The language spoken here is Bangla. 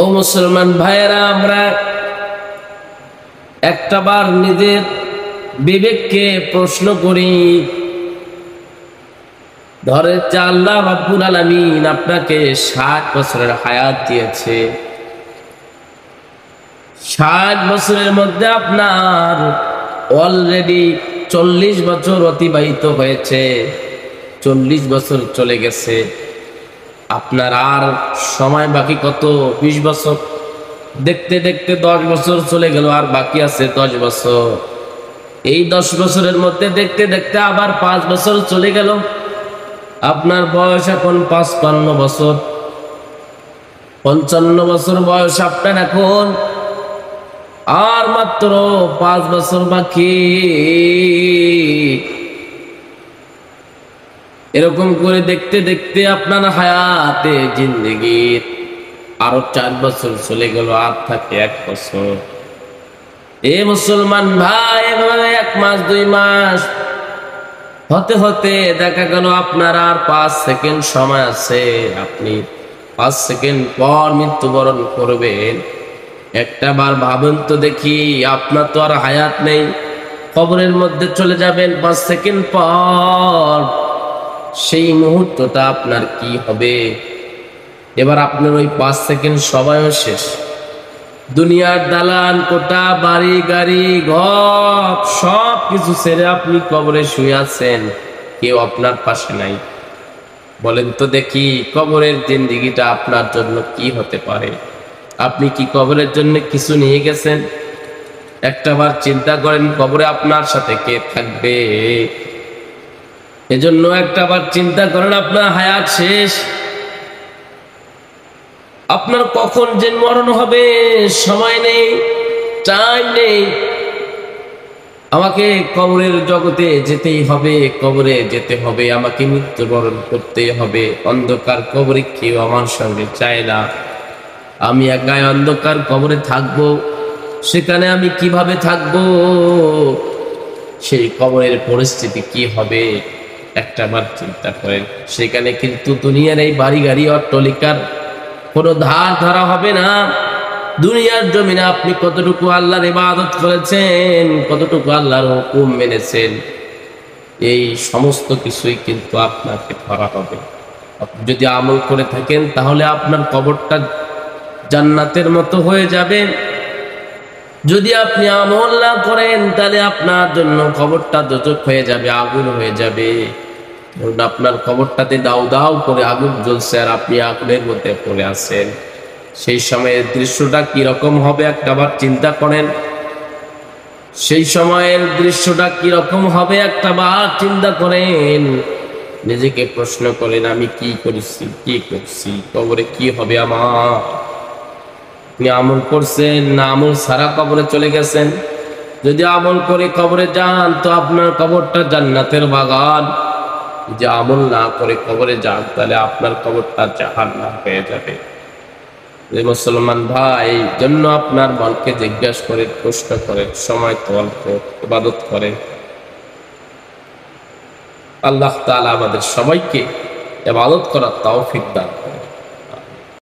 ও মুসলমান ভাইয়েরা, আমরা একটাবার নিজের বিবেককে প্রশ্ন করি। ধরে যে আল্লাহ রাব্বুল আলামিন আপনাকে 60 বছরের হায়াত দিয়েছে, 60 বছরের মধ্যে আপনার অলরেডি 40 বছর অতিবাহিত হয়েছে, 40 বছর চলে গেছে। আপনার আর সময় বাকি কত? 20 বছর। দেখতে দেখতে 10 বছর চলে গেল, আর বাকি আছে 10 বছর। এই 10 বছরের মধ্যে দেখতে দেখতে আবার 5 বছর চলে গেল। আপনার বয়স এখন 55 বছর, 55 বছর বয়স আপনার এখন, আর মাত্র 5 বছর বাকি। এরকম করে দেখতে দেখতে আপনার হায়াতে জিন্দেগির আরো 4 বছর চলে গেল, আর থাকে 1 বছর। এ মুসলমান ভাই, এভাবে 1 মাস 2 মাস হতে হতে দেখা গেল আপনার আর 5 সেকেন্ড সময় আছে। আপনি 5 সেকেন্ড পর মৃত্যুবরণ করবেন। একটা বার ভাবেন তো দেখি, আপনার তো আর হায়াত নেই, কবরের মধ্যে চলে যাবেন 5 সেকেন্ড পর। সেই মুহূর্তটা আপনার কি হবে? এবার আপনার ওই 5 সেকেন্ড সময়ও শেষ। দুনিয়ার দালান কোটা, বাড়ি গাড়ি ঘর সব কিছু ছেড়ে আপনি কবরে শুয়ে আছেন, কেউ আপনার পাশে নাই। বলেন তো দেখি, কবরের জিন্দেগিটা আপনার জন্য কি হতে পারে? আপনি কি কবরের জন্য কিছু নিয়ে গেছেন? একটাবার চিন্তা করেন, কবরে আপনার সাথে কে থাকবে? এজন্য একটাবার চিন্তা করেন, আপনার হায়াত শেষ। আপনার কখন যে মরণ হবে সময় নেই, টাইম নেই। আমাকে কবরের জগতে যেতেই হবে, কবরে যেতে হবে, আমাকে মৃত্যুবরণ করতেই হবে। অন্ধকার কবরে কেউ আমার সঙ্গে চায় না। আমি একাই অন্ধকার কবরে থাকবো। সেখানে আমি কিভাবে থাকবো? সেই কবরের পরিস্থিতি কি হবে? একটাবার চিন্তা করেন। সেখানে কিন্তু দুনিয়ার এই বাড়ি গাড়ি অট্টালিকার কোনো ধার ধরা হবে না। দুনিয়ার জমিনে আপনি কতটুকু আল্লাহর ইবাদত করেছেন, কতটুকু আল্লাহর হুকুম মেনেছেন, এই সমস্ত কিছুই কিন্তু আপনাকে ধরা হবে। আপনি যদি আমল করে থাকেন, তাহলে আপনার কবরটা জান্নাতের মতো হয়ে যাবে। যদি আপনি আমল না করেন, তাহলে আপনার জন্য কবরটা দোজখ হয়ে যাবে, আগুন হয়ে যাবে। আপনার কবরটাতে দাউ দাউ করে আগুন জ্বলছে, আর আপনি আগুনের মধ্যে পড়ে আছেন। সেই সময়ের দৃশ্যটা কিরকম হবে একটাবার চিন্তা করেন। সেই সময়ের দৃশ্যটা কিরকম হবে একটাবার চিন্তা করেন। নিজেকে প্রশ্ন করেন, আমি কি করেছি, কি করছি, কবরে কি হবে আমার? আপনি আমল করছেন না আমল সারা কবরে চলে গেছেন? যদি আমল করে কবরে যান, তো আপনার কবরটা জান্নাতের বাগান। যে আমল না করে কবরে যান, তাহলে আপনার কবরটা জাহান্নাম হয়ে যাবে। মুসলমান ভাই, জন্য আপনার মনকে জিজ্ঞাসা করে, প্রশ্ন করে, সময় তো অল্প, ইবাদত করে। আল্লাহ তাআলা আমাদের সবাইকে ইবাদত করার তৌফিক দান।